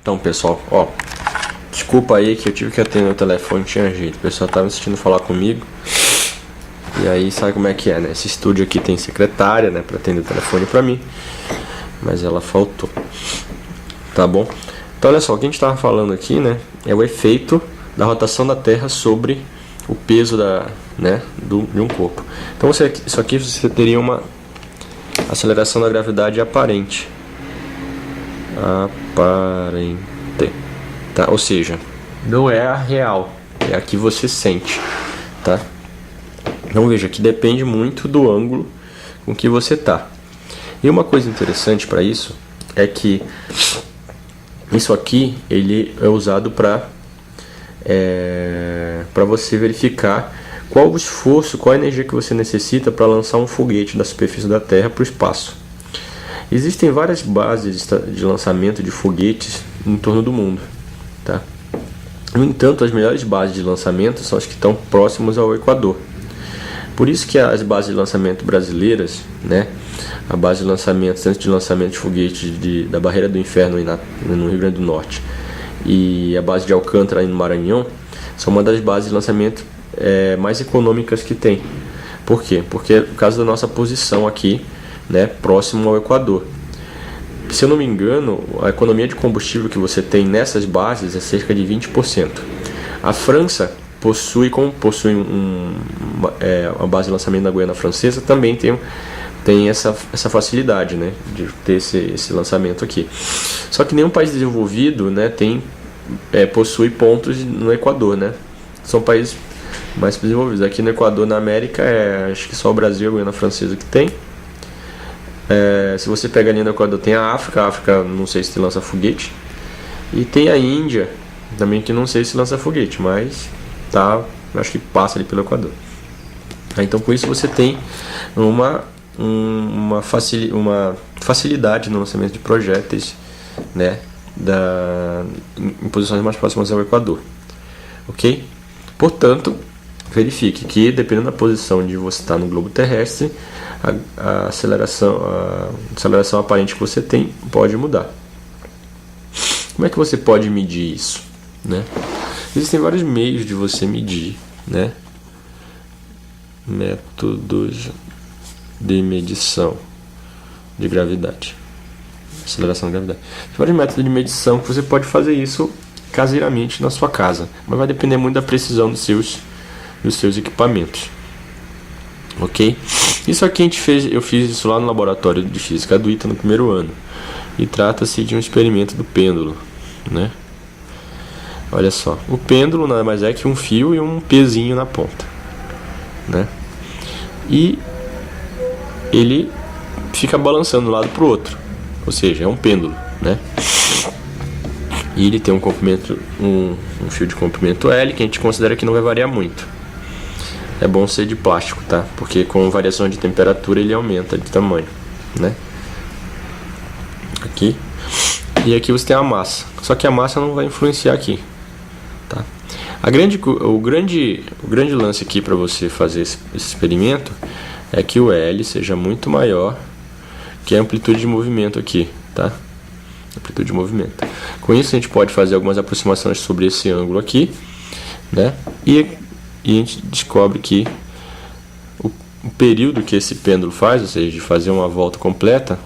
Então, pessoal, ó, desculpa aí que eu tive que atender o telefone, tinha jeito. O pessoal tava insistindo em falar comigo. E aí, sabe como é que é, né? Esse estúdio aqui tem secretária, né, pra atender o telefone pra mim. Mas ela faltou. Tá bom? Então, olha só, o que a gente tava falando aqui, né, é o efeito da rotação da Terra sobre o peso de um corpo. Então, isso aqui você teria uma aceleração da gravidade aparente. Tá? Ou seja, não é a real, é a que você sente, tá? Então veja que depende muito do ângulo com que você tá. E uma coisa interessante para isso é que isso aqui ele é usado para você verificar qual o esforço, qual a energia que você necessita para lançar um foguete da superfície da Terra para o espaço. Existem várias bases de lançamento de foguetes em torno do mundo, tá? No entanto, as melhores bases de lançamento são as que estão próximas ao Equador. Por isso que as bases de lançamento brasileiras, né, a base de lançamento, centro de lançamento de foguetes da Barreira do Inferno no Rio Grande do Norte e a base de Alcântara no Maranhão, são uma das bases de lançamento mais econômicas que tem. Por quê? Porque é por causa da nossa posição aqui, né, próximo ao Equador. Se eu não me engano, a economia de combustível que você tem nessas bases é cerca de 20%. A França possui uma base de lançamento da Guiana Francesa, também tem essa facilidade, né, de ter esse lançamento aqui. Só que nenhum país desenvolvido, né, possui pontos no Equador, né? São países mais desenvolvidos. Aqui no Equador, na América, acho que só o Brasil e a Guiana Francesa que tem. Se você pega ali no Equador, tem a África não sei se lança foguete, e tem a Índia também, que não sei se lança foguete, mas acho que passa ali pelo Equador. Então com isso você tem uma facilidade no lançamento de projéteis, né, em posições mais próximas ao Equador, ok? Portanto, verifique que, dependendo da posição onde você está no globo terrestre, a aceleração aparente que você tem pode mudar. Como é que você pode medir isso, né? Existem vários meios de você medir, né? Métodos de medição de gravidade, aceleração da gravidade. Tem vários métodos de medição que você pode fazer isso caseiramente na sua casa, mas vai depender muito da precisão dos seus equipamentos, ok? Isso aqui eu fiz isso lá no laboratório de física do ITA no primeiro ano, e trata-se de um experimento do pêndulo, né? Olha só, o pêndulo nada mais é que um fio e um pezinho na ponta, né? E ele fica balançando de um lado para o outro, ou seja, é um pêndulo, né? E ele tem um fio de comprimento L, que a gente considera que não vai variar muito. É bom ser de plástico, tá? Porque com variação de temperatura ele aumenta de tamanho, né? Aqui. E aqui você tem a massa. Só que a massa não vai influenciar aqui, tá? O grande lance aqui para você fazer esse experimento é que o L seja muito maior que a amplitude de movimento aqui, tá? Amplitude de movimento. Com isso a gente pode fazer algumas aproximações sobre esse ângulo aqui, né? E a gente descobre que o período que esse pêndulo faz, ou seja, de fazer uma volta completa,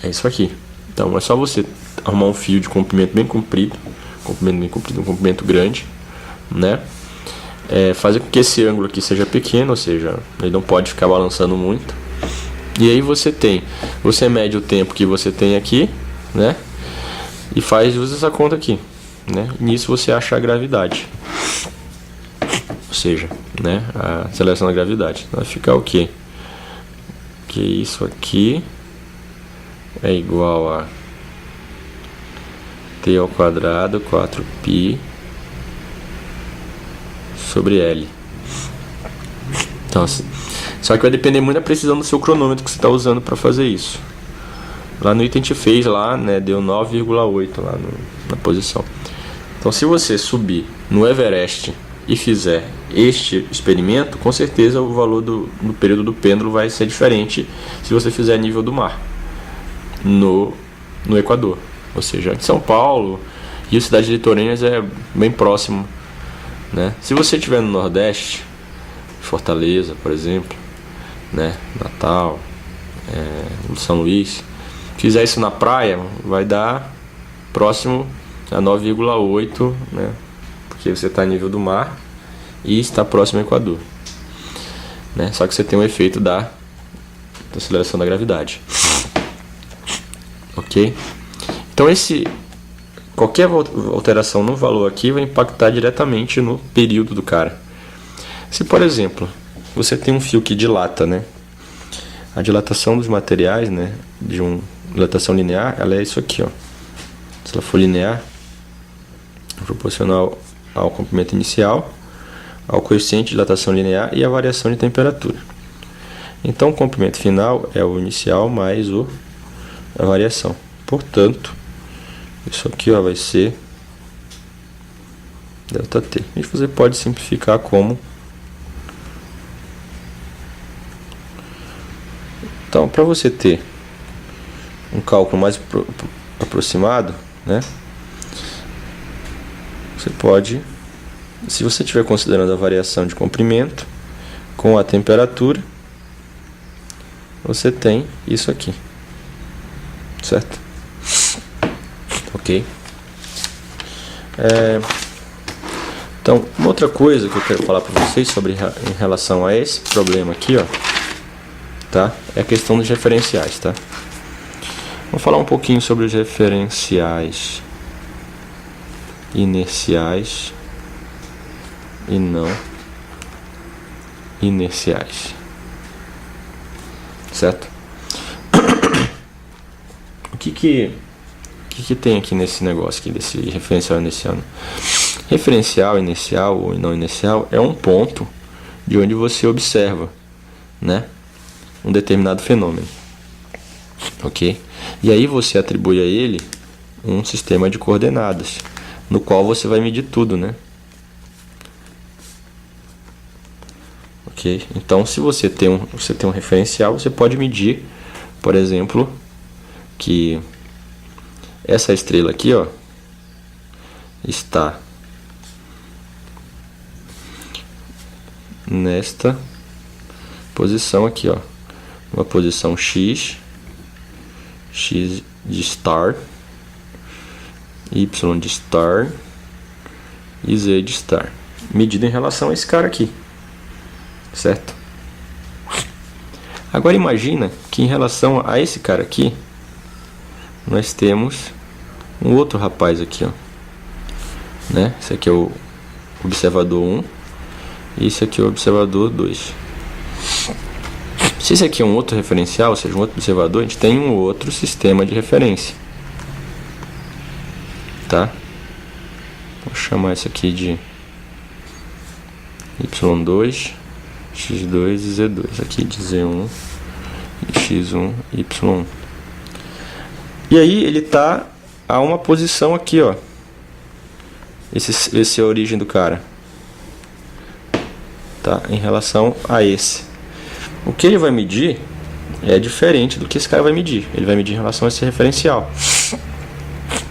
é isso aqui. Então é só você arrumar um fio de comprimento bem comprido, um comprimento grande, né? Fazer com que esse ângulo aqui seja pequeno, ou seja, ele não pode ficar balançando muito. E aí você mede o tempo que você tem aqui, né? E usa essa conta aqui, né? E nisso você acha a gravidade, ou seja, né, a aceleração da gravidade. Vai ficar o quê? Que isso aqui é igual a T ao quadrado 4π sobre L. Então, só que vai depender muito da precisão do seu cronômetro que você está usando para fazer isso. Lá no item a gente fez lá, né, deu 9,8 lá na posição. Então se você subir no Everest e fizer este experimento, com certeza o valor do período do pêndulo vai ser diferente se você fizer a nível do mar, no no Equador. Ou seja, de São Paulo e as cidades litorâneas é bem próximo, né? Se você estiver no Nordeste, Fortaleza, por exemplo, né? Natal, São Luís, fizer isso na praia, vai dar próximo a 9,8, né? Porque você está a nível do mar e está próximo ao Equador, né? Só que você tem um efeito da aceleração da gravidade, ok? Então qualquer alteração no valor aqui vai impactar diretamente no período do cara. Se, por exemplo, você tem um fio que dilata, né? A dilatação dos materiais, né? De uma dilatação linear, ela é isso aqui, ó. Se ela for linear, proporcional ao comprimento inicial, ao coeficiente de dilatação linear e à variação de temperatura. Então, o comprimento final é o inicial mais a variação. Portanto, isso aqui, ó, vai ser ΔT. E você pode simplificar como... Então, para você ter um cálculo mais aproximado, né? Você pode, se você estiver considerando a variação de comprimento com a temperatura, você tem isso aqui, certo? Ok? Então, uma outra coisa que eu quero falar para vocês em relação a esse problema aqui, ó, tá? É a questão dos referenciais, tá? Vamos falar um pouquinho sobre os referenciais inerciais e não inerciais, certo? O que tem aqui nesse negócio aqui, desse referencial inercial? Referencial inercial ou não inercial é um ponto de onde você observa, né, um determinado fenômeno, ok? E aí você atribui a ele um sistema de coordenadas, no qual você vai medir tudo, né? Ok? Então, se você tem um referencial, você pode medir, por exemplo, que essa estrela aqui, ó, está nesta posição aqui, ó, uma posição X de star, Y de star e Z de star, medida em relação a esse cara aqui, certo? Agora imagina que em relação a esse cara aqui, nós temos um outro rapaz aqui, ó, né? Esse aqui é o observador 1 e esse aqui é o observador 2. Se esse aqui é um outro referencial, ou seja, um outro observador, a gente tem um outro sistema de referência, tá? Vou chamar isso aqui de Y2, X2 e Z2. Aqui de Z1, X1, Y1. E aí ele está a uma posição aqui, ó. Esse é a origem do cara, tá? Em relação a esse. O que ele vai medir é diferente do que esse cara vai medir. Ele vai medir em relação a esse referencial.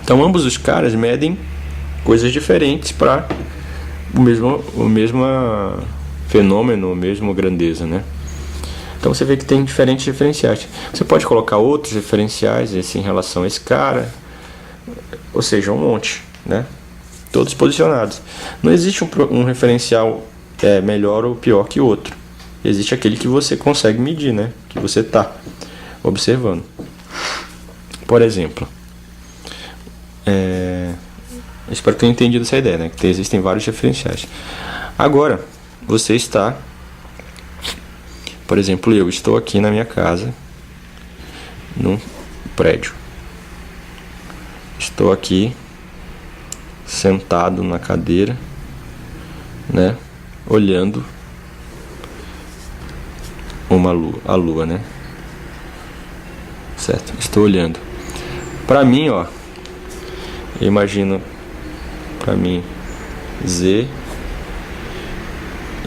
Então ambos os caras medem coisas diferentes para o mesmo fenômeno, a mesma grandeza, né? Então você vê que tem diferentes referenciais. Você pode colocar outros referenciais esse em relação a esse cara, ou seja, um monte, né? Todos posicionados. Não existe um referencial melhor ou pior que o outro. Existe aquele que você consegue medir, né? Que você está observando. Por exemplo, espero que tenha entendido essa ideia, né? Que existem vários referenciais. Agora, você está, por exemplo, eu estou aqui na minha casa, num prédio. Estou aqui sentado na cadeira, né? Olhando a lua, né? Certo? Estou olhando. Para mim, ó, eu imagino para mim Z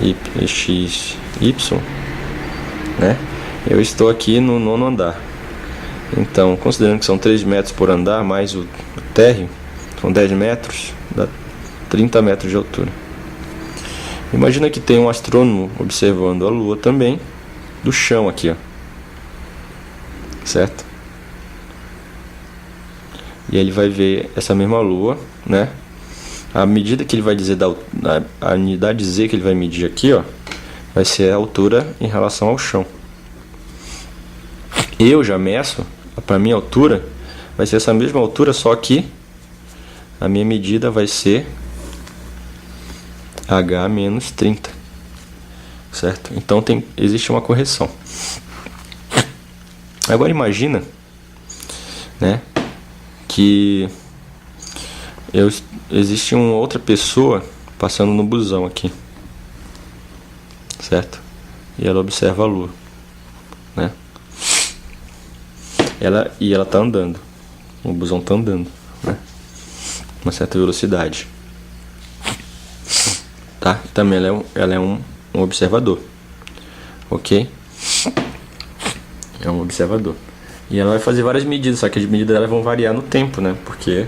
e X, Y, né? Eu estou aqui no 9º andar. Então, considerando que são 3 metros por andar, mais o térreo, são 10 metros, dá 30 metros de altura. Imagina que tem um astrônomo observando a Lua também, do chão aqui, ó. Certo? E ele vai ver essa mesma Lua, né? A medida que ele vai dizer, a unidade Z que ele vai medir aqui, ó, vai ser a altura em relação ao chão. Eu já meço, para minha altura, vai ser essa mesma altura, só que a minha medida vai ser H menos 30, certo? Então existe uma correção. Agora imagina, né, que existe uma outra pessoa passando no busão aqui, certo? E ela observa a Lua, né? Ela tá andando, o busão tá andando, né? Uma certa velocidade, tá? Também ela é um observador, ok? É um observador. E ela vai fazer várias medidas, só que as medidas dela vão variar no tempo, né? Porque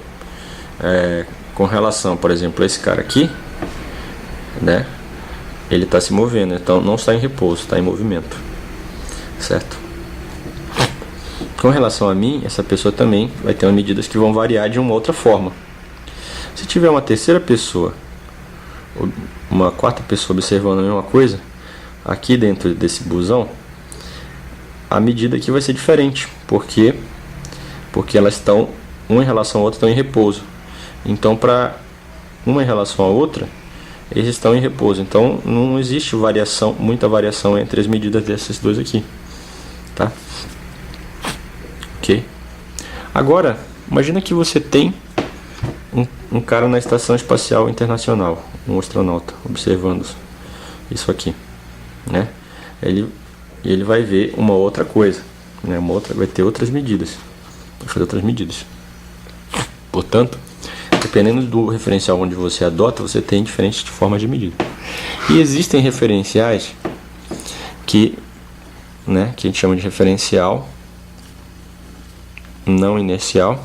com relação, por exemplo, a esse cara aqui, né? Ele está se movendo, então não está em repouso, está em movimento, certo? Com relação a mim, essa pessoa também vai ter medidas que vão variar de uma outra forma. Se tiver uma terceira pessoa, uma quarta pessoa observando a mesma coisa, aqui dentro desse busão, a medida aqui vai ser diferente. Por quê? Porque elas estão, uma em relação à outra, estão em repouso. Então, para uma em relação à outra, eles estão em repouso. Então, não existe muita variação entre as medidas desses dois aqui, tá? Ok? Agora, imagina que você tem um cara na Estação Espacial Internacional, um astronauta, observando isso aqui, né? Ele vai ver uma outra coisa, né? Vai ter outras medidas, vai fazer outras medidas. Portanto, dependendo do referencial onde você adota, você tem diferentes formas de medida. E existem referenciais que a gente chama de referencial não inercial.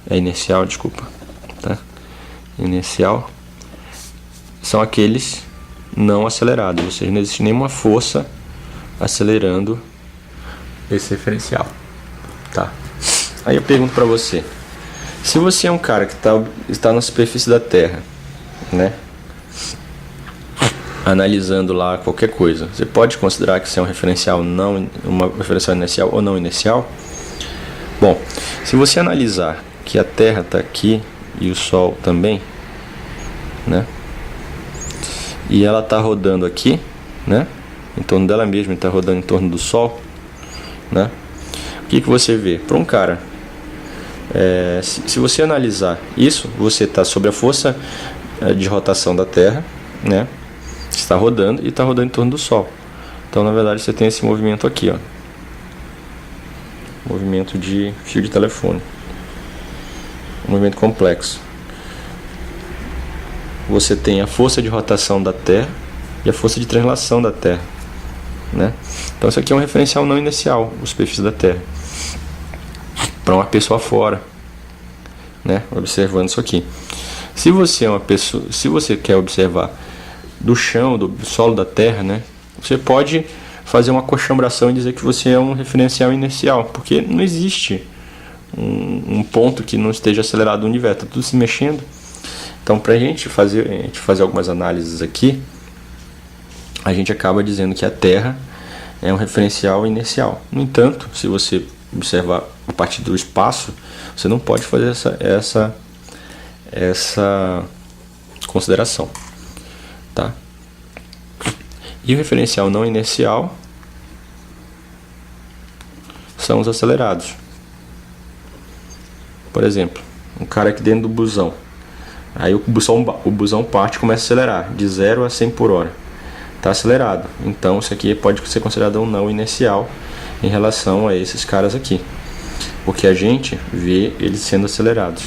Inercial, desculpa, tá? Inercial são aqueles não acelerados, ou seja, não existe nenhuma força acelerando esse referencial, tá? Aí eu pergunto para você, se você é um cara que está na superfície da Terra, né, analisando lá qualquer coisa, você pode considerar que isso é um referencial uma referencial inercial ou não inercial? Bom, se você analisar que a Terra está aqui e o Sol também, né, e ela está rodando aqui, né, em torno dela mesma, está rodando em torno do Sol, né, o que você vê? Para um cara, se você analisar isso, você está sob a força de rotação da Terra, né, está rodando e está rodando em torno do Sol. Então, na verdade, você tem esse movimento aqui, ó, movimento de fio de telefone, um movimento complexo. Você tem a força de rotação da Terra e a força de translação da Terra, né? Então isso aqui é um referencial não inercial, a superfície da Terra, para uma pessoa fora, né, observando isso aqui. Se você é uma pessoa, se você quer observar do chão, do solo da Terra, né, você pode fazer uma coxambração e dizer que você é um referencial inercial, porque não existe um ponto que não esteja acelerado no universo, está tudo se mexendo. Então, para a gente fazer algumas análises aqui, a gente acaba dizendo que a Terra é um referencial inercial. No entanto, se você observar a partir do espaço, você não pode fazer essa consideração, tá? E o referencial não inercial são os acelerados. Por exemplo, um cara aqui dentro do busão. Aí o busão parte e começa a acelerar de 0 a 100 por hora. Está acelerado. Então isso aqui pode ser considerado um não inercial em relação a esses caras aqui, porque a gente vê eles sendo acelerados.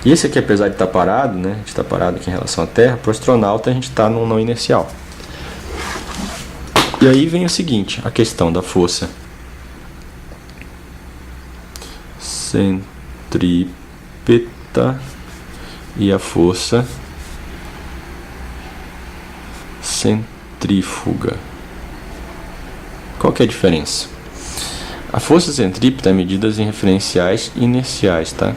E esse aqui, apesar de estar parado, né, a gente está parado aqui em relação à Terra, para o astronauta a gente está num não inercial. E aí vem o seguinte, a questão da força centrípeta e a força centrífuga. Qual que é a diferença? A força centrípeta é medida em referenciais inerciais, tá?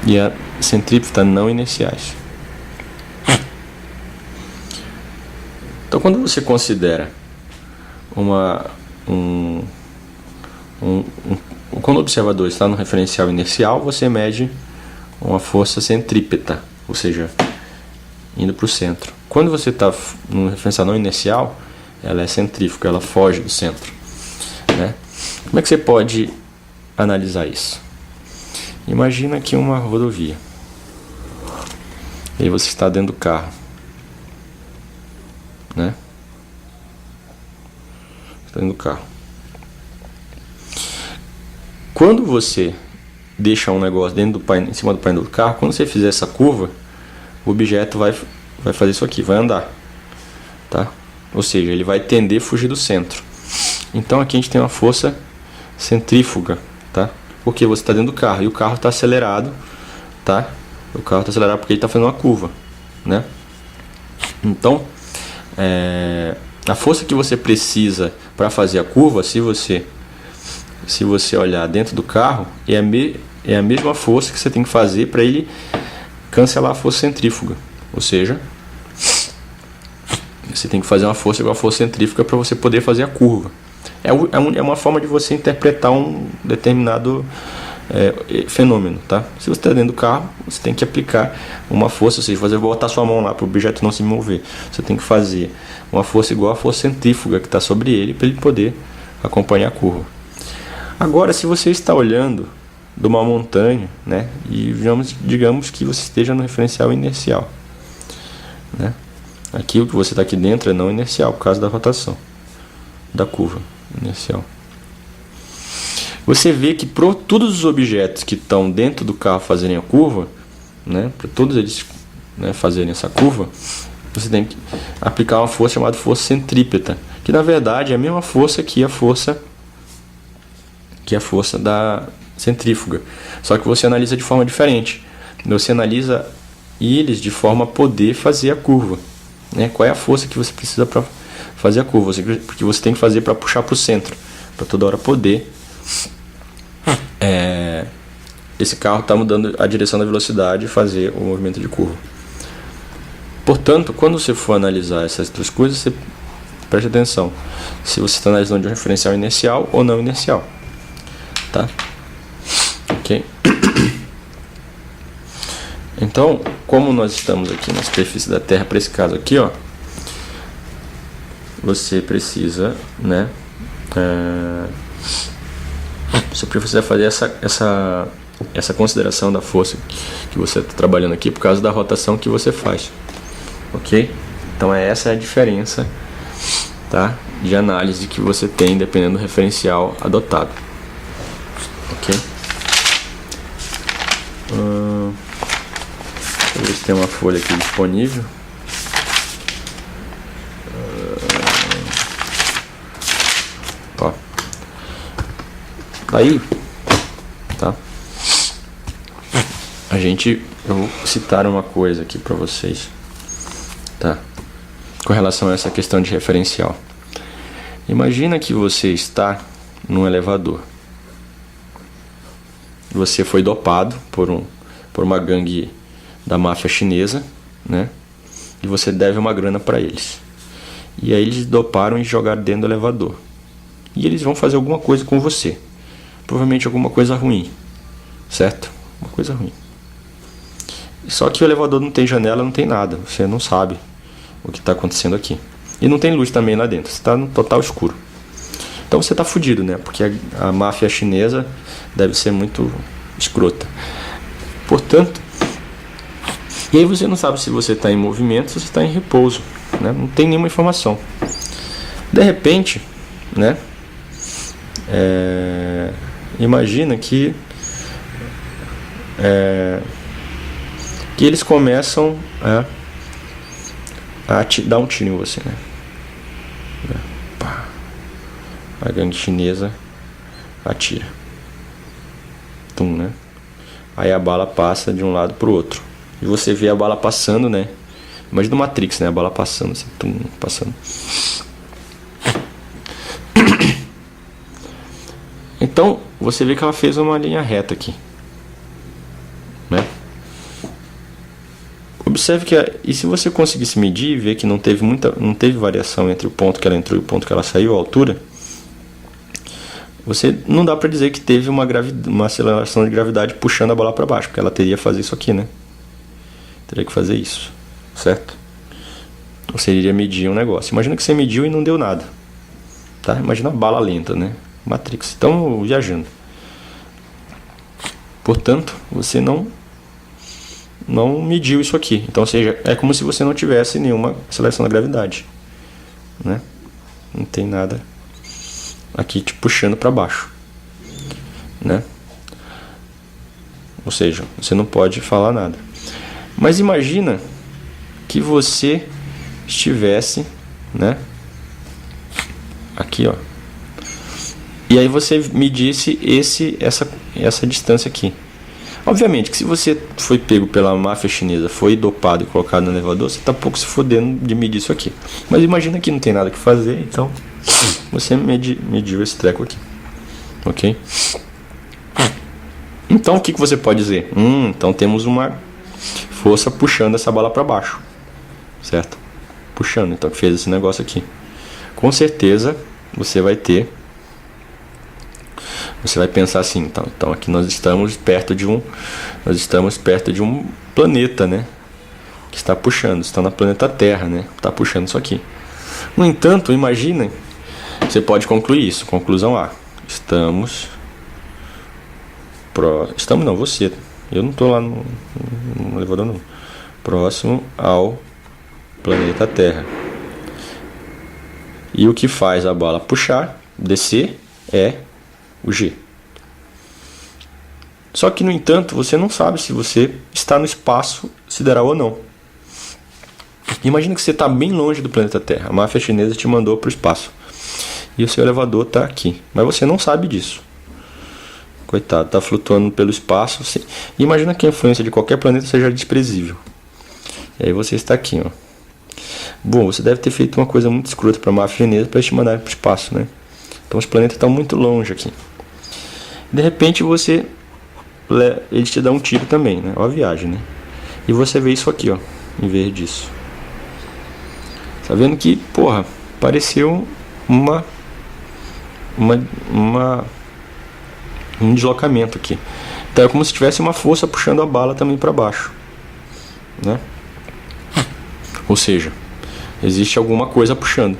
E a centrípeta não inerciais. Então, quando você considera quando o observador está no referencial inercial, você mede uma força centrípeta, ou seja, indo para o centro. Quando você está no referencial não inercial, ela é centrífuga, ela foge do centro, né? Como é que você pode analisar isso? Imagina aqui uma rodovia. E você está dentro do carro, né? Está dentro do carro. Quando você deixa um negócio dentro do painel, em cima do painel do carro, quando você fizer essa curva, o objeto vai fazer isso aqui, vai andar, tá? Ou seja, ele vai tender a fugir do centro. Então aqui a gente tem uma força centrífuga, tá? Porque você está dentro do carro e o carro está acelerado, tá? O carro está acelerado porque ele está fazendo uma curva, né? Então, a força que você precisa para fazer a curva, se você olhar dentro do carro, é a mesma força que você tem que fazer para ele cancelar a força centrífuga. Ou seja, você tem que fazer uma força igual a força centrífuga para você poder fazer a curva. É uma forma de você interpretar um determinado fenômeno, tá? Se você está dentro do carro, você tem que aplicar uma força, ou seja, botar sua mão lá para o objeto não se mover. Você tem que fazer uma força igual a força centrífuga que está sobre ele para ele poder acompanhar a curva. Agora, se você está olhando de uma montanha, né, e digamos que você esteja no referencial inercial, né? Aqui o que você está aqui dentro é não inercial, por causa da rotação da curva inercial. Você vê que para todos os objetos que estão dentro do carro fazerem a curva, né, para todos eles, né, fazerem essa curva, você tem que aplicar uma força chamada força centrípeta, que na verdade é a mesma força que a força da centrífuga, só que você analisa de forma diferente. Você analisa eles de forma a poder fazer a curva, né? Qual é a força que você precisa para fazer a curva, porque você tem que fazer para puxar para o centro, para toda hora poder esse carro está mudando a direção da velocidade e fazer o movimento de curva. Portanto, quando você for analisar essas duas coisas, você preste atenção se você está analisando de um referencial inercial ou não inercial, tá? Ok? Então, como nós estamos aqui na superfície da Terra, para esse caso aqui, ó, você precisa, né, você precisa fazer essa consideração da força que você está trabalhando aqui por causa da rotação que você faz, ok? Então essa é a diferença, tá, de análise que você tem dependendo do referencial adotado, ok? Deixa eu ver se tem uma folha aqui disponível. Ó. Aí, tá? Eu vou citar uma coisa aqui para vocês, tá? Com relação a essa questão de referencial. Imagina que você está num elevador. Você foi dopado por uma gangue da máfia chinesa, né? E você deve uma grana para eles. E aí eles doparam e jogaram dentro do elevador. E eles vão fazer alguma coisa com você. Provavelmente alguma coisa ruim, certo? Uma coisa ruim. Só que o elevador não tem janela, não tem nada. Você não sabe o que está acontecendo aqui. E não tem luz também lá dentro. Você está no total escuro. Então você está fudido, né? Porque a máfia chinesa deve ser muito escrota. Portanto, e aí você não sabe se você está em movimento, se você está em repouso, né? Não tem nenhuma informação. De repente, né? Imagina que eles começam a dar um tiro em você, né? A gangue chinesa atira. tum, né? Aí a bala passa de um lado pro outro. E você vê a bala passando, né? Imagina o Matrix, né? A bala passando, assim, tum, passando. Então, você vê que ela fez uma linha reta aqui, né? Observe que, e se você conseguisse medir e ver que não teve variação entre o ponto que ela entrou e o ponto que ela saiu, a altura, você não dá para dizer que teve uma aceleração de gravidade puxando a bola para baixo, porque ela teria que fazer isso aqui, né? Teria que fazer isso, certo? Você iria medir um negócio. Imagina que você mediu e não deu nada, tá? Imagina a bala lenta, né? Matrix. Estamos viajando. Portanto, você não mediu isso aqui. Então, ou seja, é como se você não tivesse nenhuma aceleração da gravidade, né? Não tem nada aqui te puxando para baixo, né? Ou seja, você não pode falar nada. Mas imagina que você estivesse, né? Aqui, ó. E aí você medisse essa distância aqui. Obviamente que se você foi pego pela máfia chinesa, foi dopado e colocado no elevador, você está pouco se fodendo de medir isso aqui. Mas imagina que não tem nada que fazer, então você mediu esse treco aqui. Ok? Então o que você pode dizer? Então temos uma força puxando essa bola para baixo. Certo? Puxando, então fez esse negócio aqui. Com certeza você vai pensar assim, então aqui nós estamos perto de um planeta, né? Que está puxando, está no planeta Terra, né? Está puxando isso aqui. No entanto, imagina, você pode concluir isso. Conclusão A: você. Eu não estou lá no elevador, não. Próximo ao planeta Terra. E o que faz a bola puxar, descer, é o G. Só que, no entanto, você não sabe se você está no espaço sideral ou não. Imagina que você está bem longe do planeta Terra. A máfia chinesa te mandou para o espaço. E o seu elevador está aqui. Mas você não sabe disso. Coitado, está flutuando pelo espaço. E imagina que a influência de qualquer planeta seja desprezível. E aí você está aqui, ó. Bom, você deve ter feito uma coisa muito escrota para a máfia chinesa para te mandar para o espaço, né? Então os planetas estão muito longe aqui. De repente eles te dão um tiro também, né? Ó a viagem, né? E você vê isso aqui, ó, em vez disso. Tá vendo que, porra, pareceu um deslocamento aqui. Então é como se tivesse uma força puxando a bala também para baixo, né? Ou seja, existe alguma coisa puxando.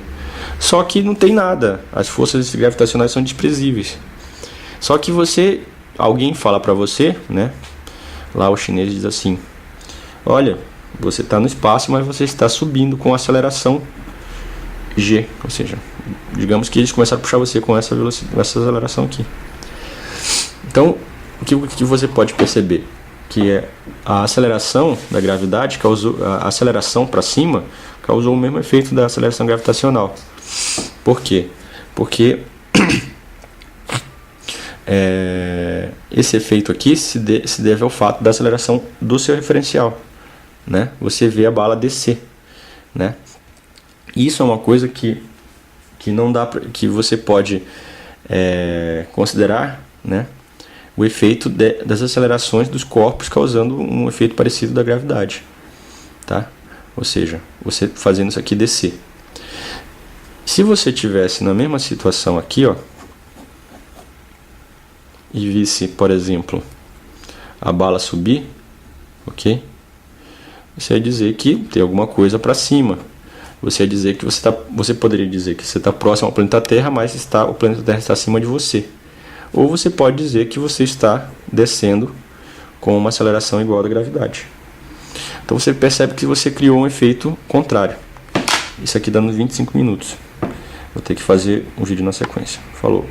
Só que não tem nada. As forças gravitacionais são desprezíveis. Só que alguém fala para você, né? Lá o chinês diz assim: olha, você está no espaço, mas você está subindo com aceleração G. Ou seja, digamos que eles começaram a puxar você com essa velocidade, essa aceleração aqui. Então, o que você pode perceber? Que é a aceleração da gravidade a aceleração para cima causou o mesmo efeito da aceleração gravitacional. Por quê? Porque esse efeito aqui se deve ao fato da aceleração do seu referencial, né? Você vê a bala descer, né? Isso é uma coisa que não dá que você pode considerar, né? O efeito das acelerações dos corpos causando um efeito parecido da gravidade, tá? Ou seja, você fazendo isso aqui descer. Se você tivesse na mesma situação aqui, ó, e visse, por exemplo, a bala subir, ok? Você ia dizer que tem alguma coisa para cima. Você ia dizer que você poderia dizer que você está próximo ao planeta Terra, mas o planeta Terra está acima de você. Ou você pode dizer que você está descendo com uma aceleração igual à da gravidade. Então você percebe que você criou um efeito contrário. Isso aqui dando 25 minutos. Vou ter que fazer um vídeo na sequência. Falou!